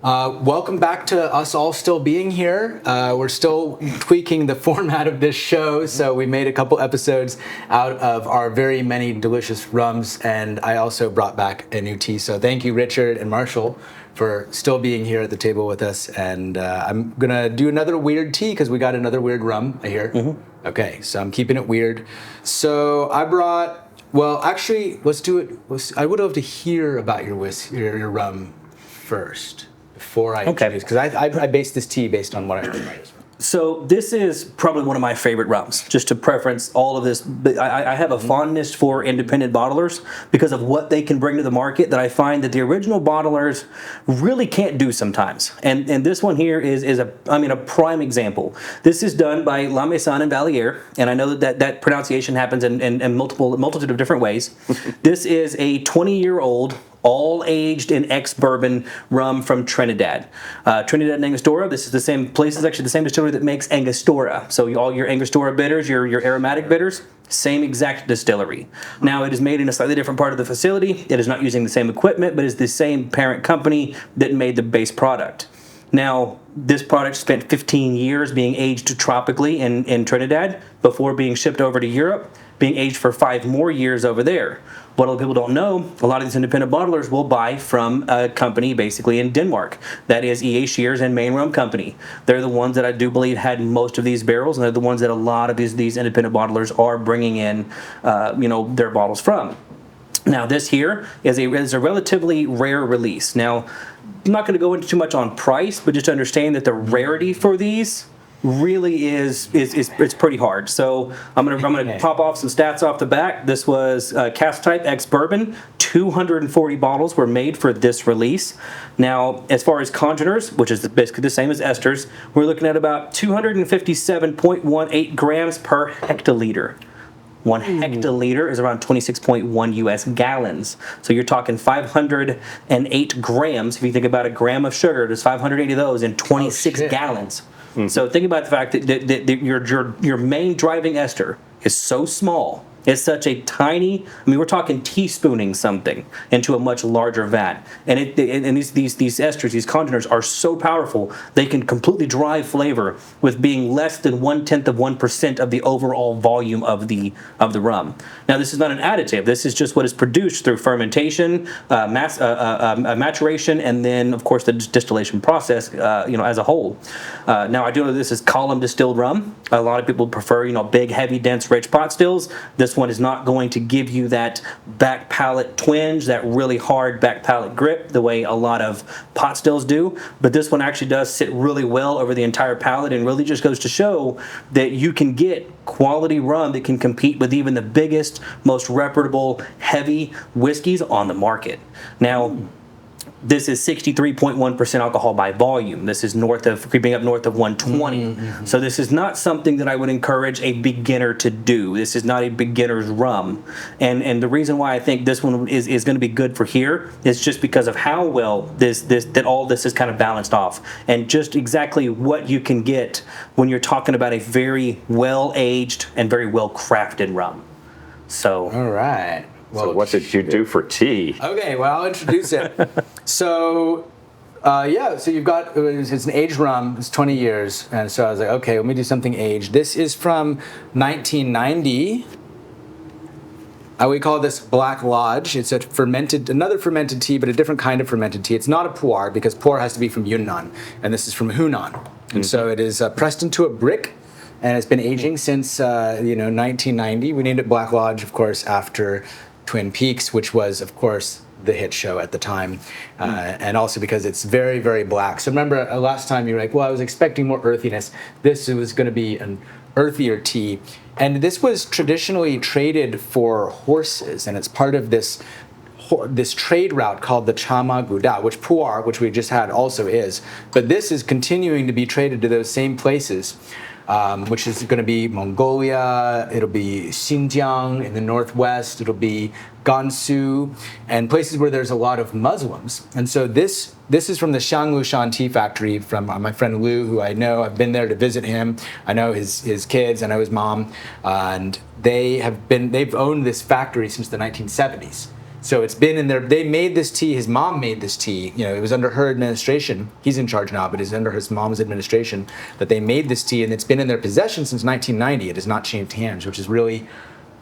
Welcome back to us all still being here. We're still tweaking the format of this show, so we made a couple episodes out of our very many delicious rums, and I also brought back a new tea. So thank you, Richard and Marshall, for still being here at the table with us. And I'm gonna do another weird tea because we got another weird rum, I hear. Mm-hmm. Okay, so I'm keeping it weird. So I brought, well, actually, let's do it. I would love to hear about your rum first. Before I introduce, because I based this tea based on what I heard. So this is probably one of my favorite rums. Just to preference all of this, I have a fondness for independent bottlers because of what they can bring to the market that I find that the original bottlers really can't do sometimes. And this one here is a prime example. This is done by La Maison Velier, and I know that pronunciation happens in multitude of different ways. This is a 20-year-old all-aged in ex-bourbon rum from Trinidad. Trinidad and Angostura, this is the same place, is actually the same distillery that makes Angostura. So all your Angostura bitters, your aromatic bitters, same exact distillery. Now, it is made in a slightly different part of the facility. It is not using the same equipment, but is the same parent company that made the base product. Now, this product spent 15 years being aged tropically in Trinidad before being shipped over to Europe, being aged for 5 more years over there. What a lot of people don't know, a lot of these independent bottlers will buy from a company basically in Denmark. That is E.A. Shears and Main Rum Company. They're the ones that I do believe had most of these barrels, and they're the ones that a lot of these independent bottlers are bringing in their bottles from. Now, this here is a relatively rare release. Now, I'm not going to go into too much on price, but just to understand that the rarity for these really is it's pretty hard. So I'm gonna pop off some stats off the back. This was cask type ex bourbon. 240 bottles were made for this release. Now, as far as congeners, which is basically the same as esters, we're looking at about 257.18 grams per hectoliter. 1 hectoliter is around 26.1 U.S. gallons. So you're talking 508 grams. If you think about a gram of sugar, there's 580 of those in 26 gallons. Mm-hmm. So think about the fact that your main driving ester is so small. It's such a tiny, we're talking teaspooning something into a much larger vat. And these esters, these congeners are so powerful, they can completely drive flavor with being less than 0.1% of the overall volume of the rum. Now, this is not an additive. This is just what is produced through fermentation, maturation, and then, of course, the distillation process, as a whole. Now, I do know this is column distilled rum. A lot of people prefer, big, heavy, dense, rich pot stills. This one is not going to give you that back palate twinge, that really hard back palate grip, the way a lot of pot stills do. But this one actually does sit really well over the entire palate, and really just goes to show that you can get quality rum that can compete with even the biggest, most reputable, heavy whiskeys on the market. Now, this is 63.1% alcohol by volume. This is creeping up north of 120. Mm-hmm. So this is not something that I would encourage a beginner to do. This is not a beginner's rum. And the reason why I think this one is going to be good for here is just because of how well that all this is kind of balanced off, and just exactly what you can get when you're talking about a very well-aged and very well-crafted rum. So, all right. Well, so what did you do for tea? Okay, well, I'll introduce it. So you've got, it's an aged rum, it's 20 years, and so I was like, okay, let me do something aged. This is from 1990. We call this Black Lodge. It's another fermented tea, but a different kind of fermented tea. It's not a pu'er, because pu'er has to be from Yunnan, and this is from Hunan. And so it is pressed into a brick, and it's been aging since 1990. We named it Black Lodge, of course, after Twin Peaks, which was, of course, the hit show at the time, and also because it's very, very black. So remember, last time you were like, well, I was expecting more earthiness. This was going to be an earthier tea. And this was traditionally traded for horses, and it's part of this trade route called the Chama Gouda, which pu'er, which we just had, also is. But this is continuing to be traded to those same places. Which is going to be Mongolia, it'll be Xinjiang in the northwest, it'll be Gansu, and places where there's a lot of Muslims. And so this is from the Xianglushan tea factory from my friend Lou, who I know. I've been there to visit him. I know his kids, I know his mom, and they've owned this factory since the 1970s. So it's been in there. They made this tea. His mom made this tea. You know, it was under her administration. He's in charge now, but it's under his mom's administration that they made this tea, and it's been in their possession since 1990. It has not changed hands, which is really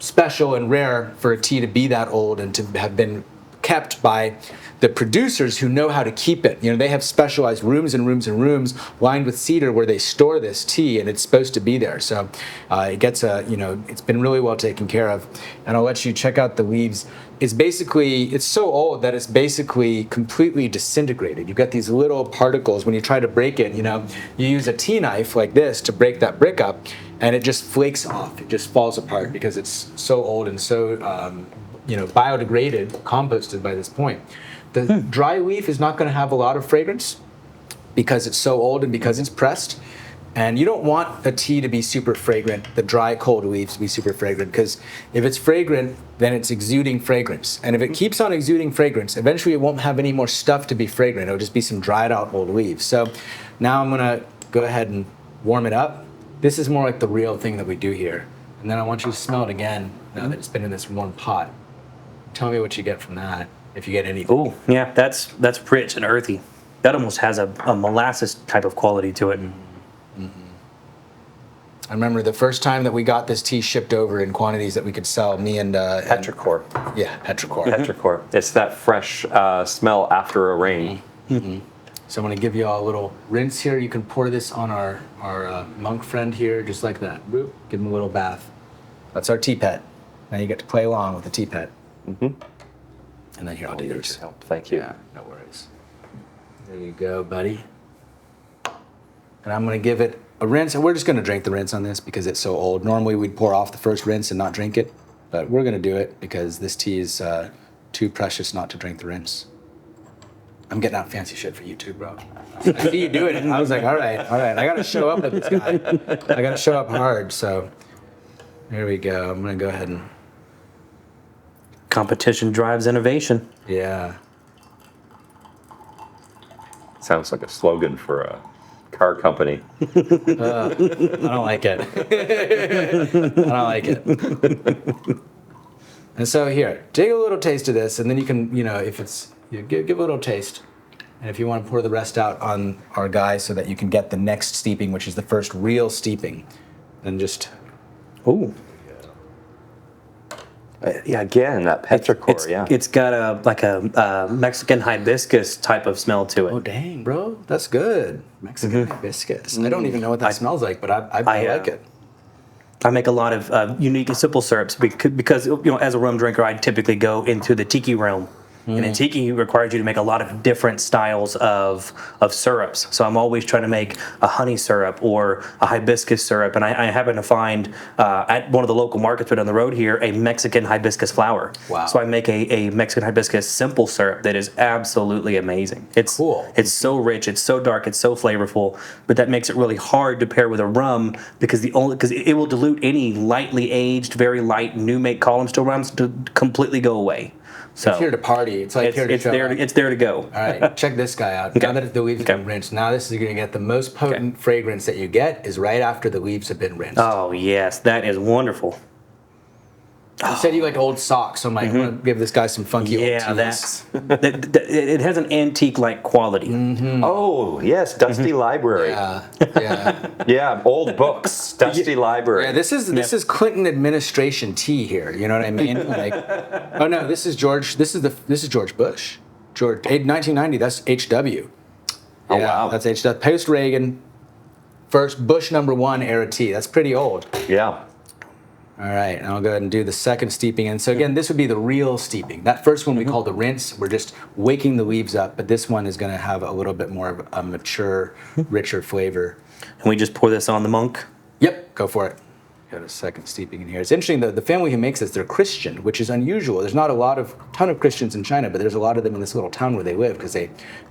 special and rare for a tea to be that old and to have been kept by the producers who know how to keep it. You know, they have specialized rooms and rooms and rooms lined with cedar where they store this tea, and it's supposed to be there. So it gets it's been really well taken care of. And I'll let you check out the leaves. It's so old that it's basically completely disintegrated. You've got these little particles. When you try to break it, you use a tea knife like this to break that brick up, and it just flakes off. It just falls apart because it's so old and so biodegraded, composted by this point. The dry leaf is not going to have a lot of fragrance because it's so old and because it's pressed. And you don't want a tea to be super fragrant, the dry, cold leaves to be super fragrant, because if it's fragrant, then it's exuding fragrance. And if it keeps on exuding fragrance, eventually it won't have any more stuff to be fragrant. It'll just be some dried out old leaves. So now I'm going to go ahead and warm it up. This is more like the real thing that we do here. And then I want you to smell it again now that it's been in this warm pot. Tell me what you get from that, if you get anything. Oh, yeah, that's rich and earthy. That almost has a molasses type of quality to it. Mm-hmm. I remember the first time that we got this tea shipped over in quantities that we could sell, me and... Petrichor. Petrichor. Petrichor. It's that fresh smell after a rain. Mm-hmm. So I'm going to give you all a little rinse here. You can pour this on our monk friend here, just like that. Boop. Give him a little bath. That's our tea pet. Now you get to play along with the tea pet. Mm-hmm. And then here, I'll do yours. Thank you. Yeah, no worries. There you go, buddy. And I'm going to give it a rinse. And we're just going to drink the rinse on this because it's so old. Normally we'd pour off the first rinse and not drink it. But we're going to do it because this tea is too precious not to drink the rinse. I'm getting out fancy shit for you too, bro. I see you doing it. I was like, all right. I got to show up with this guy. I got to show up hard. So there we go. I'm going to go ahead and... Competition drives innovation. Yeah. Sounds like a slogan for a car company. I don't like it. I don't like it. And so here, take a little taste of this, and then you can, if it's, give a little taste. And if you want to pour the rest out on our guy so that you can get the next steeping, which is the first real steeping, then just... Ooh. Yeah, again, that petrichor, It's got a Mexican hibiscus type of smell to it. Oh, dang, bro. That's good. Mexican hibiscus. I don't even know what that smells like, but I like it. I make a lot of unique and simple syrups because as a rum drinker, I typically go into the tiki realm. And in tiki requires you to make a lot of different styles of syrups. So I'm always trying to make a honey syrup or a hibiscus syrup. And I happen to find at one of the local markets right on the road here a Mexican hibiscus flower. Wow. So I make a Mexican hibiscus simple syrup that is absolutely amazing. It's cool. It's so rich, it's so dark, it's so flavorful, but that makes it really hard to pair with a rum because it will dilute any lightly aged, very light new make column still rums to completely go away. So it's here to party. It's like here to show up. It's there to go. All right, check this guy out. Now that the leaves have been rinsed, now this is going to get the most potent fragrance that you get is right after the leaves have been rinsed. Oh, yes. That is wonderful. You said you like old socks, so I'm like, I'm going to give this guy some funky old teas. It has an antique-like quality. Mm-hmm. Oh, yes, dusty library. Yeah. Yeah, old books, dusty library. Yeah, this is Clinton administration tea here. You know what I mean? Like, oh no, this is George. This is George Bush. 1990. That's HW. Oh wow, that's HW. Post Reagan, first Bush #1 era tea. That's pretty old. Yeah. All right, and I'll go ahead and do the second steeping. And so again, this would be the real steeping. That first one we call the rinse. We're just waking the leaves up, but this one is going to have a little bit more of a mature, richer flavor. And we just pour this on the monk? Yep, go for it. Got a second steeping in here. It's interesting, the family who makes this, they're Christian, which is unusual. There's not a ton of Christians in China, but there's a lot of them in this little town where they live because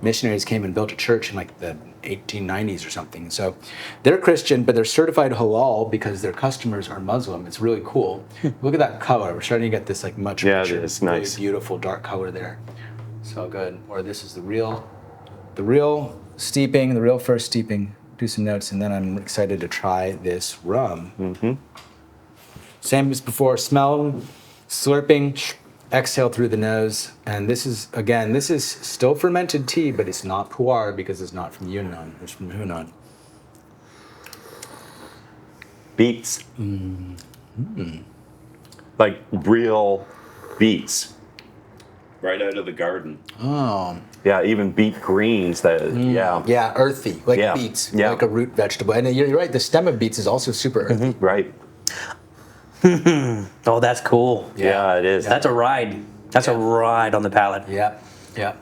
missionaries came and built a church in like the 1890s or something. So they're Christian, but they're certified halal because their customers are Muslim. It's really cool. Look at that color. We're starting to get this like much richer, it's nice, really beautiful dark color there. So good. Or this is the real steeping, the real first steeping. Do some notes, and then I'm excited to try this rum. Mm-hmm. Same as before, smelling, slurping, exhale through the nose. And this is still fermented tea, but it's not pu'er because it's not from Yunnan. It's from Hunan. Beets. Like real beets. Right out of the garden. Oh. Yeah, even beet greens. Yeah, earthy, like Yeah. beets, Yeah. like a root vegetable. And you're right, the stem of beets is also super earthy. Right. Oh, that's cool. Yeah, it is. That's a ride. That's a ride on the palate. Yeah, yeah.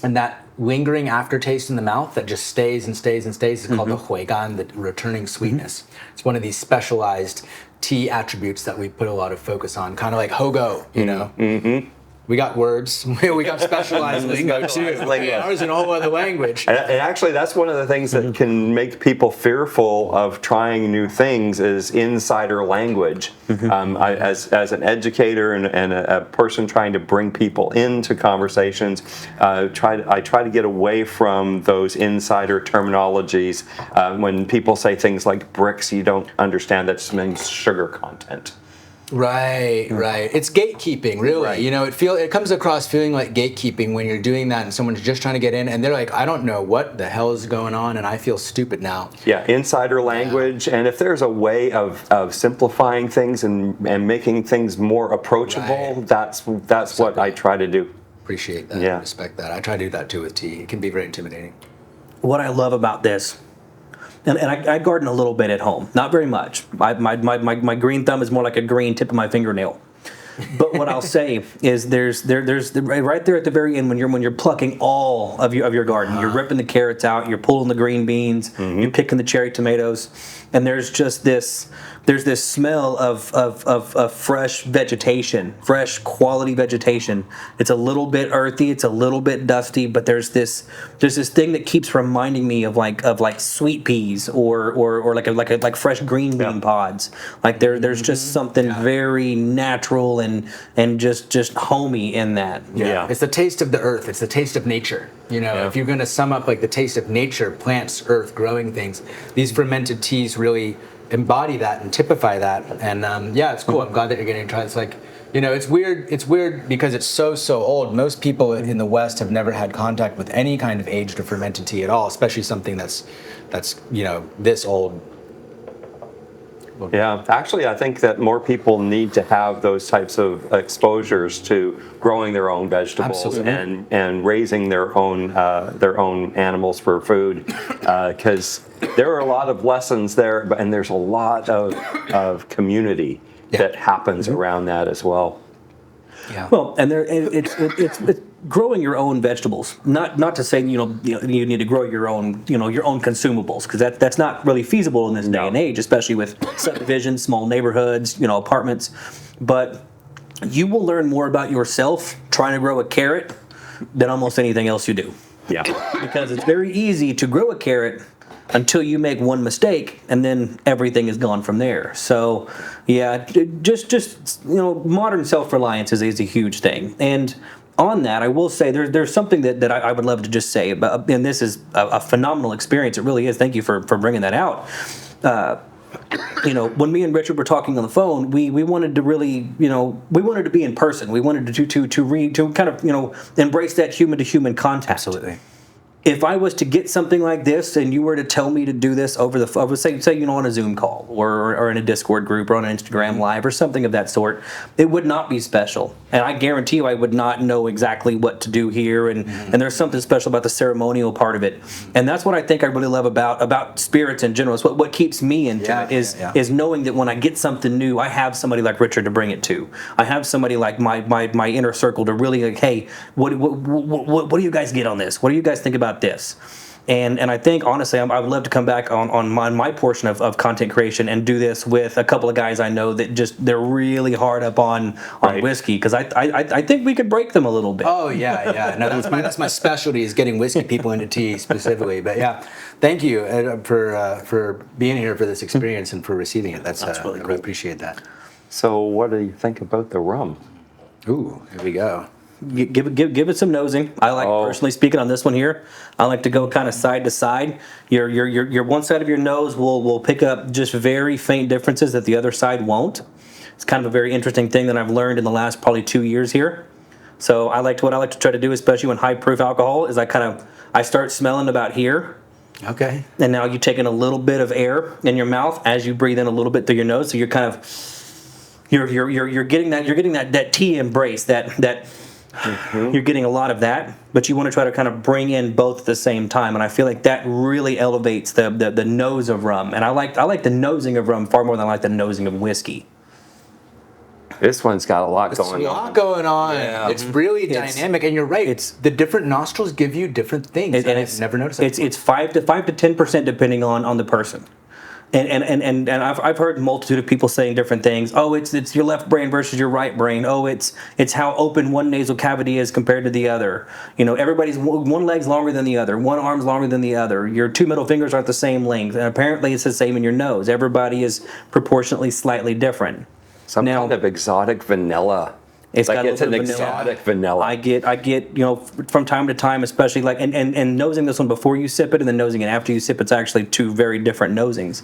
And that lingering aftertaste in the mouth that just stays and stays and stays is called the huigan, the returning sweetness. It's one of these specialized tea attributes that we put a lot of focus on, kind of like hogo, you know? We got words. We got specialized lingo too. Ours in a whole other language. And actually, that's one of the things that can make people fearful of trying new things is insider language. As an educator and a person trying to bring people into conversations, I try to get away from those insider terminologies. When people say things like bricks, you don't understand that just means sugar content. Right. It's gatekeeping, really. Right. You know, it comes across feeling like gatekeeping when you're doing that and someone's just trying to get in and they're like, I don't know what the hell is going on and I feel stupid now. Yeah, insider language, and if there's a way of simplifying things and making things more approachable, Right. that's what I try to do. Appreciate that. Yeah. Respect that. I try to do that too with tea. It can be very intimidating. What I love about this, and I garden a little bit at home, not very much. My green thumb is more like a green tip of my fingernail. But what I'll say is there's right there at the very end when you're plucking all of your garden, you're ripping the carrots out, you're pulling the green beans, you're picking the cherry tomatoes, and there's this smell of fresh vegetation, fresh quality vegetation. It's a little bit earthy, it's a little bit dusty, but there's this thing that keeps reminding me of like sweet peas or like fresh green bean pods. Like there's just something very natural and just homey in that. Yeah. It's the taste of the earth. It's the taste of nature. You know, if you're going to sum up like the taste of nature, plants, earth, growing things, these fermented teas really embody that and typify that. And it's cool. I'm glad that you're getting to try. It's like, you know, it's weird. It's weird because it's so old. Most people in the West have never had contact with any kind of aged or fermented tea at all, especially something that's you know, this old. Yeah, actually, I think that more people need to have those types of exposures to growing their own vegetables and raising their own animals for food, because there are a lot of lessons there, and there's a lot of community that happens around that as well. Yeah. Well, and it's growing your own vegetables. Not to say you need to grow your own consumables, because that's not really feasible in this day and age, especially with subdivisions, small neighborhoods, apartments. But you will learn more about yourself trying to grow a carrot than almost anything else you do. Yeah. Because it's very easy to grow a carrot until you make one mistake, and then everything is gone from there. So, yeah, just modern self-reliance is a huge thing. And on that, I will say there's something that I would love to just say about, and this is a phenomenal experience. It really is. Thank you for bringing that out. When me and Richard were talking on the phone, we wanted to really, we wanted to be in person. We wanted to kind of, embrace that human to human contact. Absolutely. If I was to get something like this and you were to tell me to do this over the phone, say on a Zoom call or in a Discord group or on an Instagram Live or something of that sort, it would not be special. And I guarantee you I would not know exactly what to do here. And there's something special about the ceremonial part of it. And that's what I think I really love about spirits in general. It's what keeps me into it is knowing that when I get something new, I have somebody like Richard to bring it to. I have somebody like my inner circle to really like, hey, what do you guys get on this? What do you guys think about this? And I think honestly I would love to come back on my portion of content creation and do this with a couple of guys I know that they're really hard up on whiskey, because I think we could break them a little bit. Oh yeah. No, that's my specialty, is getting whiskey people into tea specifically. But yeah, thank you for being here for this experience and for receiving it. That's really cool. I appreciate that. So what do you think about the rum? Ooh, here we go. Give it some nosing. I like, personally speaking on this one here, I like to go kind of side to side. Your one side of your nose will pick up just very faint differences that the other side won't. It's kind of a very interesting thing that I've learned in the last probably 2 years here. So what I like to try to do, especially when high proof alcohol, is I start smelling about here. Okay. And now you're taking a little bit of air in your mouth as you breathe in a little bit through your nose. So you're kind of you're getting that tea embrace that you're getting a lot of that, but you want to try to kind of bring in both at the same time, and I feel like that really elevates the nose of rum. And I like the nosing of rum far more than I like the nosing of whiskey. This one's got a lot There's going a on. lot going on. Yeah. It's really dynamic, and you're right. it's- the different nostrils give you different things, and I've never noticed that. It's 5 to 10% depending on the person. And I've heard a multitude of people saying different things. Oh, it's your left brain versus your right brain. Oh, it's how open one nasal cavity is compared to the other. You know, everybody's one leg's longer than the other, one arm's longer than the other. Your two middle fingers aren't the same length, and apparently it's the same in your nose. Everybody is proportionately slightly different. Some Now- kind of exotic vanilla. It's like got a it's an little bit of vanilla. exotic vanilla. I get, you know, from time to time, especially like, and nosing this one before you sip it and then nosing it after you sip, it's actually two very different nosings.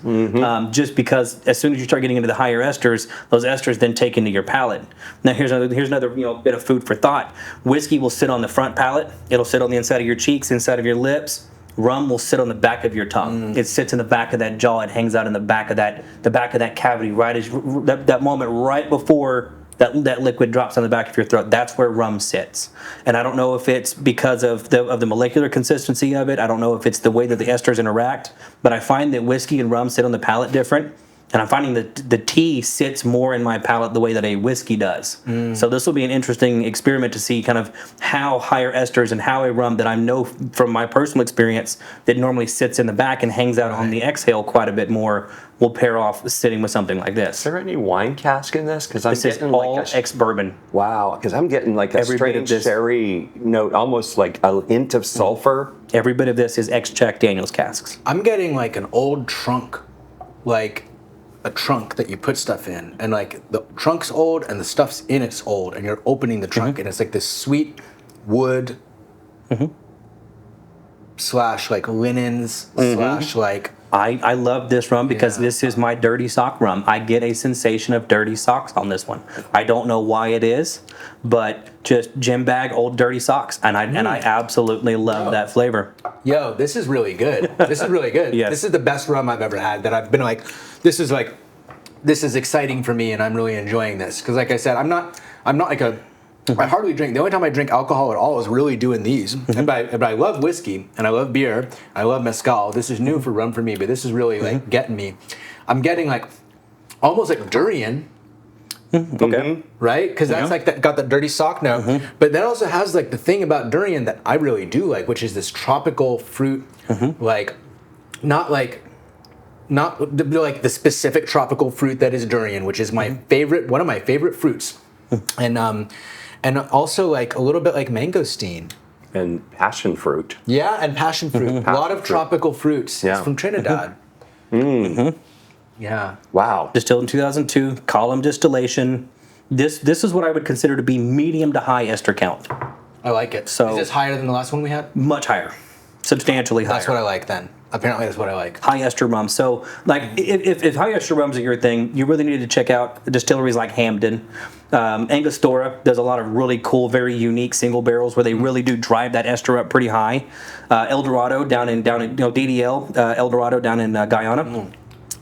Just because as soon as you start getting into the higher esters, those esters then take into your palate. Now here's another bit of food for thought. Whiskey will sit on the front palate. It'll sit on the inside of your cheeks, inside of your lips. Rum will sit on the back of your tongue. It sits in the back of that jaw. It hangs out in the back of that cavity, right as that moment right before that liquid drops on the back of your throat. That's where rum sits. And I don't know if it's because of the molecular consistency of it. I don't know if it's the way that the esters interact. But I find that whiskey and rum sit on the palate different. And I'm finding that the tea sits more in my palate the way that a whiskey does. So this will be an interesting experiment to see kind of how higher esters and how a rum that I know from my personal experience that normally sits in the back and hangs out on the exhale quite a bit more will pair off sitting with something like this. Is there any wine cask in this? Because I'm This is getting all like ex-bourbon. wow. Because I'm getting like a Every bit of strange this- sherry note, almost like a hint of sulfur. Every bit of this is ex-Jack Daniels casks. I'm getting like an old trunk, like a trunk that you put stuff in, and like the trunk's old and the stuff's in it's old, and you're opening the trunk and it's like this sweet wood slash like linens slash like. I love this rum because Yeah. this is my dirty sock rum. I get a sensation of dirty socks on this one. I don't know why it is, but just gym bag old dirty socks, and I absolutely love that flavor. Yo, this is really good. This is really good. Yes. This is the best rum I've ever had that I've been like, this is exciting for me and I'm really enjoying this. Because like I said, I'm not like I hardly drink. The only time I drink alcohol at all is really doing these. But I love whiskey and I love beer. I love mezcal. This is new for rum for me, but this is really like getting me. I'm getting like almost like durian. Okay. Right? Because that's like got that dirty sock note. But that also has like the thing about durian that I really do like, which is this tropical fruit, like not like the specific tropical fruit that is durian, which is my favorite, one of my favorite fruits, and also like a little bit like mangosteen. And passion fruit. Yeah, and passion fruit. A lot of fruit. tropical fruits. Yeah. It's from Trinidad. Yeah. Wow. Distilled in 2002, column distillation. This is what I would consider to be medium to high ester count. I like it. So- is this higher than the last one we had? Much higher. Substantially higher. That's what I like then. Apparently that's what I like. High ester rum. So, like, if high ester rums are your thing, you really need to check out distilleries like Hamden. Angostura does a lot of really cool, very unique single barrels where they really do drive that ester up pretty high. El Dorado down in DDL, El Dorado down in Guyana.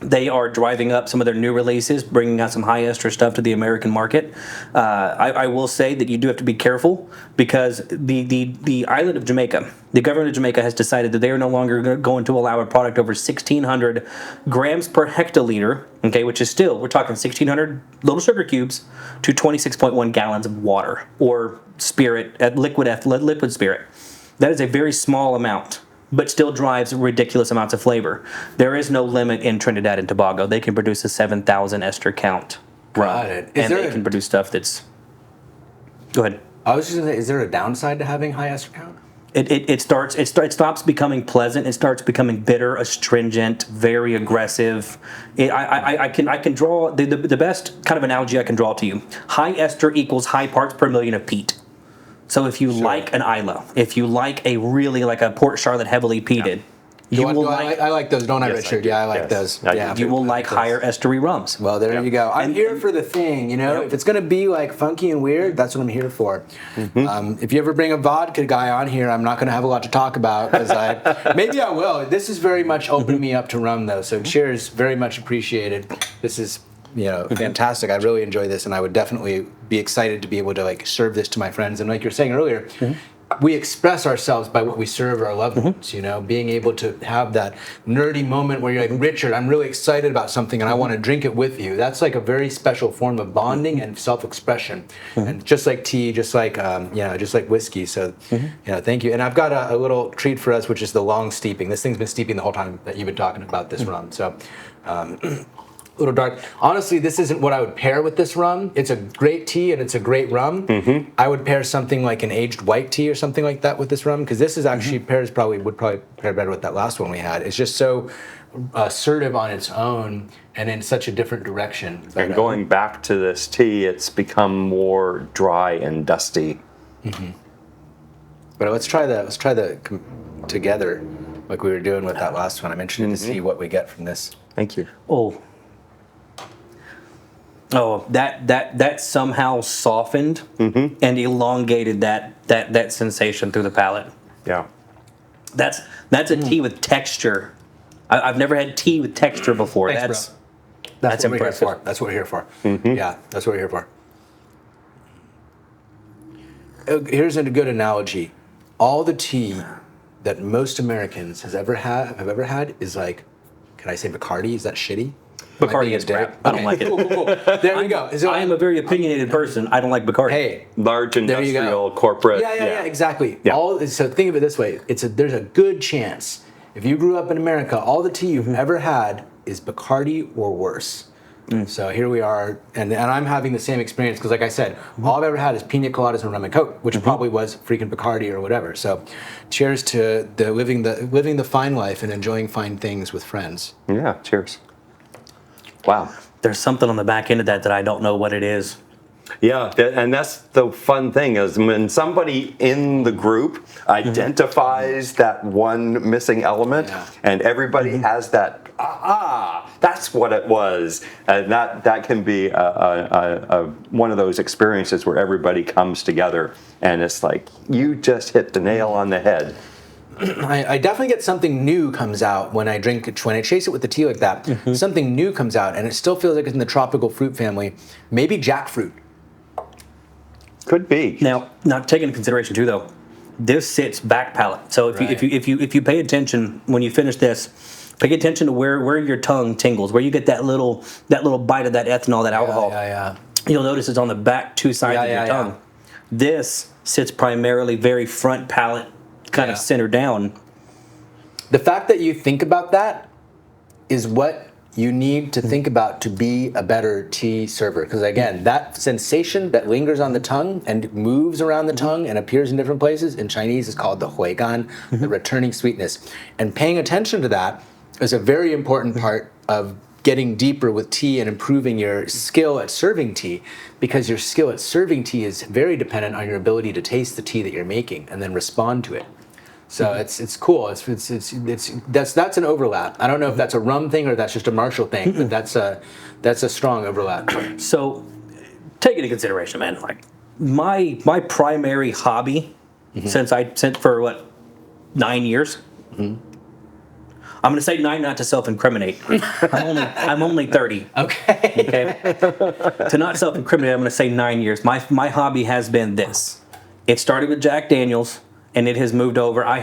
They are driving up some of their new releases, bringing out some high ester stuff to the American market. I will say that you do have to be careful because the island of Jamaica, the government of Jamaica has decided that they are no longer going to allow a product over 1,600 grams per hectoliter, okay, which is still, we're talking 1,600 little sugar cubes to 26.1 gallons of water or spirit, liquid spirit. That is a very small amount, but still drives ridiculous amounts of flavor. There is no limit in Trinidad and Tobago. They can produce a 7,000 ester count rum. Got it. And they can produce stuff that's... Go ahead. I was just gonna say, is there a downside to having high ester count? It stops becoming pleasant. It starts becoming bitter, astringent, very aggressive. I can draw... The best kind of analogy I can draw to you. High ester equals high parts per million of peat. So if you like an Isla, if you like a really like a Port Charlotte heavily peated, I like those, don't I, Yes, Richard? I do. Yeah, I like Yes. those. I do Yeah. too. You will like higher estery rums. Well, there you go. I'm here for the thing, you know. Yep. If it's gonna be like funky and weird, that's what I'm here for. If you ever bring a vodka guy on here, I'm not gonna have a lot to talk about because maybe I will. This has very much opened me up to rum, though. So cheers, very much appreciated. This is fantastic. I really enjoy this, and I would definitely be excited to be able to like serve this to my friends. And like you were saying earlier. We express ourselves by what we serve our loved ones, you know, being able to have that nerdy moment where you're like, Richard, I'm really excited about something and I want to drink it with you. That's like a very special form of bonding and self-expression. And just like tea, just like, just like whiskey. So, thank you. And I've got a little treat for us, which is the long steeping. This thing's been steeping the whole time that you've been talking about this rum. So, a little dark. Honestly, this isn't what I would pair with this rum. It's a great tea and it's a great rum. I would pair something like an aged white tea or something like that with this rum because this is actually would probably pair better with that last one we had. It's just so assertive on its own and in such a different direction. But, And going back to this tea, it's become more dry and dusty. But let's try the together like we were doing with that last one. I'm interested to see what we get from this. Thank you. Oh, that somehow softened and elongated that sensation through the palate. Yeah. That's a tea with texture. I've never had tea with texture before. Thanks, bro. That's what we're here impressive. for. That's what we're here for. Yeah, that's what we're here for. Here's a good analogy. All the tea that most Americans have ever had is like, can I say Bacardi? Is that shitty? Bacardi is crap. I don't like it. Cool. There you go. I am a very opinionated person. I don't like Bacardi. Hey, Large there you go. industrial corporate. Yeah, exactly. Yeah. So think of it this way: there's a good chance if you grew up in America, all the tea you've ever had is Bacardi or worse. So here we are, and I'm having the same experience because, like I said, all I've ever had is pina coladas and rum and coke, which probably was freaking Bacardi or whatever. So, cheers to living the fine life and enjoying fine things with friends. Yeah, cheers. Wow. There's something on the back end of that I don't know what it is. Yeah, and that's the fun thing is when somebody in the group identifies that one missing element, and everybody has that, that's what it was, and that can be one of those experiences where everybody comes together, and it's like you just hit the nail on the head. I definitely get something new comes out when I chase it with the tea like that. Something new comes out, and it still feels like it's in the tropical fruit family. Maybe jackfruit. Could be. Now take into consideration too, though, this sits back palate. So if you pay attention when you finish this, pay attention to where your tongue tingles, where you get that little bite of that ethanol, that alcohol. Yeah. You'll notice it's on the back two sides of your tongue. This sits primarily very front palate, kind of centered down. The fact that you think about that is what you need to think about to be a better tea server. Because again, that sensation that lingers on the tongue and moves around the tongue and appears in different places, in Chinese is called the huigan, the returning sweetness. And paying attention to that is a very important part of getting deeper with tea and improving your skill at serving tea, because your skill at serving tea is very dependent on your ability to taste the tea that you're making and then respond to it. So it's cool. That's an overlap. I don't know if that's a rum thing or that's just a Marshall thing, but that's a strong overlap. So take into consideration, man. Like my primary hobby since for 9 years. I'm going to say 9 not to self-incriminate. I'm only 30. Okay. To not self-incriminate, I'm going to say 9 years. My hobby has been this. It started with Jack Daniels, and it has moved over. I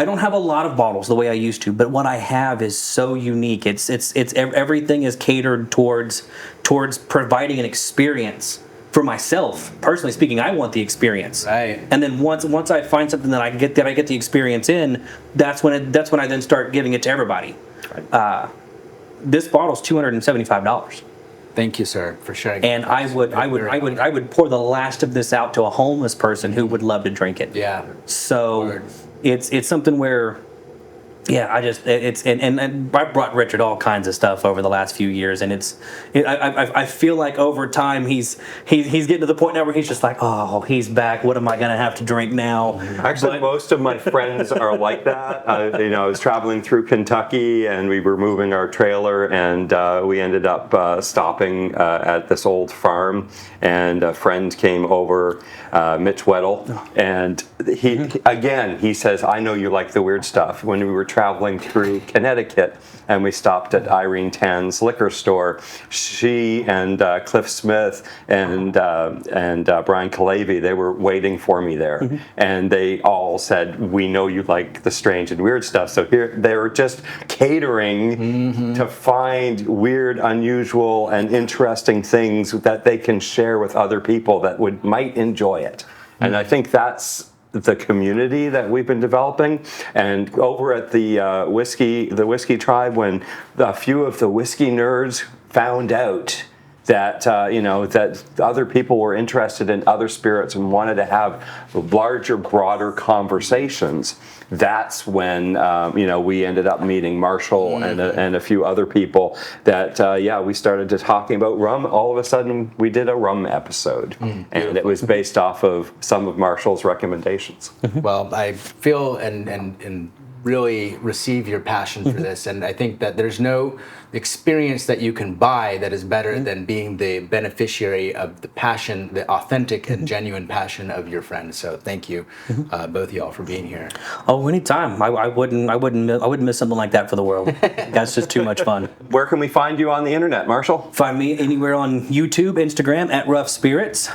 don't have a lot of bottles the way I used to, but what I have is so unique. It's everything is catered towards providing an experience for myself. Personally speaking, I want the experience. Right. And then once I find something that I get the experience in, that's when I then start giving it to everybody. Right. This bottle's $275. Thank you, sir, for sharing. And I would pour the last of this out to a homeless person who would love to drink it. Yeah. So Word. it's something where Yeah, and I brought Richard all kinds of stuff over the last few years, and I feel like over time he's getting to the point now where he's just like, oh, he's back. What am I gonna have to drink now? Actually, most of my friends are like that. I was traveling through Kentucky, and we were moving our trailer, and we ended up stopping at this old farm, and a friend came over, Mitch Weddle, and he says, I know you like the weird stuff. When we were traveling through Connecticut and we stopped at Irene Tan's liquor store, she and Cliff Smith and Brian Calavy, they were waiting for me there. Mm-hmm. And they all said, we know you like the strange and weird stuff. So here they were just catering to find weird, unusual, and interesting things that they can share with other people that might enjoy it. And I think that's the community that we've been developing. And over at the whiskey tribe, when a few of the whiskey nerds found out that that other people were interested in other spirits and wanted to have larger, broader conversations, that's when we ended up meeting Marshall and a few other people that we started to talking about rum. All of a sudden we did a rum episode, and it was based off of some of Marshall's recommendations. Well, I feel and really receive your passion for this, and I think that there's no experience that you can buy that is better than being the beneficiary of the passion, the authentic and genuine passion of your friends. So thank you, both of y'all, for being here. Oh, anytime. I wouldn't miss something like that for the world. That's just too much fun. Where can we find you on the internet, Marshall? Find me anywhere on YouTube, Instagram at Rough Spirits.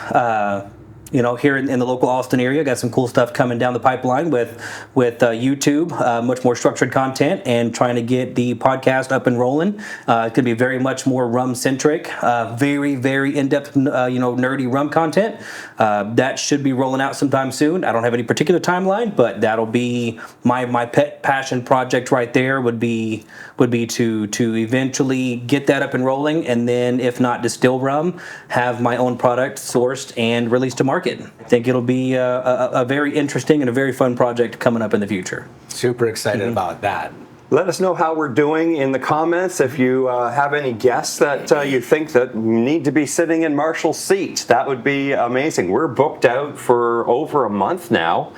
Here in the local Austin area, got some cool stuff coming down the pipeline with YouTube, much more structured content, and trying to get the podcast up and rolling. It could be very much more rum-centric, very, very in-depth, nerdy rum content. That should be rolling out sometime soon. I don't have any particular timeline, but that'll be my pet passion project right there. Would be to eventually get that up and rolling, and then if not distill rum, have my own product sourced and released to market. I think it'll be a very interesting and a very fun project coming up in the future. Super excited about that. Let us know how we're doing in the comments. If you have any guests that you think that need to be sitting in Marshall's seat, that would be amazing. We're booked out for over a month now.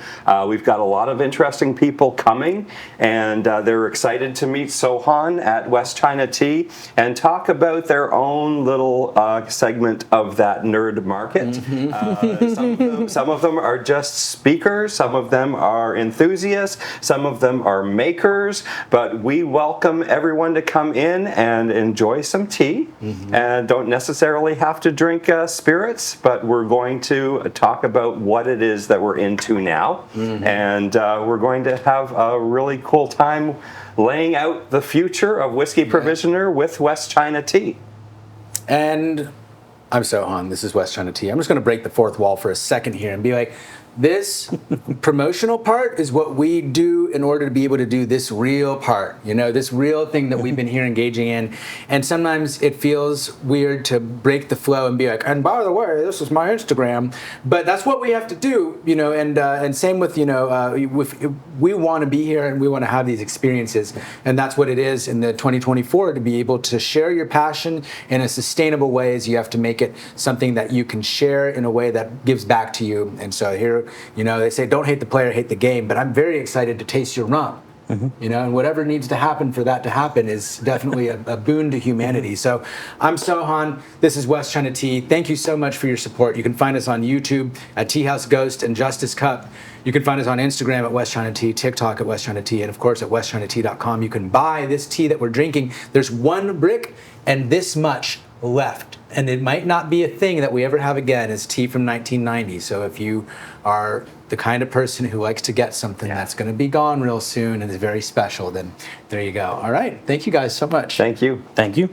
We've got a lot of interesting people coming, and they're excited to meet Sohan at West China Tea and talk about their own little segment of that nerd market. Some of them are just speakers, some of them are enthusiasts, some of them are makers, but we welcome everyone to come in and enjoy some tea, and don't necessarily have to drink spirits, but we're going to talk about what it is that we're into now, and we're going to have a really cool time laying out the future of Whiskey Provisioner with West China Tea. And I'm Sohan, this is West China Tea. I'm just going to break the fourth wall for a second here and be like, this promotional part is what we do in order to be able to do this real part, this real thing that we've been here engaging in. And sometimes it feels weird to break the flow and be like, and by the way, this is my Instagram. But that's what we have to do, and same with, we want to be here and we want to have these experiences. And that's what it is in the 2024, to be able to share your passion in a sustainable way. Is you have to make it something that you can share in a way that gives back to you. And so here, they say don't hate the player, hate the game, but I'm very excited to taste your rum. And whatever needs to happen for that to happen is definitely a boon to humanity. So I'm Sohan, this is West China Tea. Thank you so much for your support. You can find us on YouTube at Tea House Ghost and Justice Cup. You can find us on Instagram at West China Tea, TikTok at West China Tea, and of course at westchinatea.com. You can buy this tea that we're drinking. There's one brick and this much left. And it might not be a thing that we ever have again. It's tea from 1990. So if you are the kind of person who likes to get something that's going to be gone real soon and is very special, then there you go. All right. Thank you guys so much. Thank you. Thank you.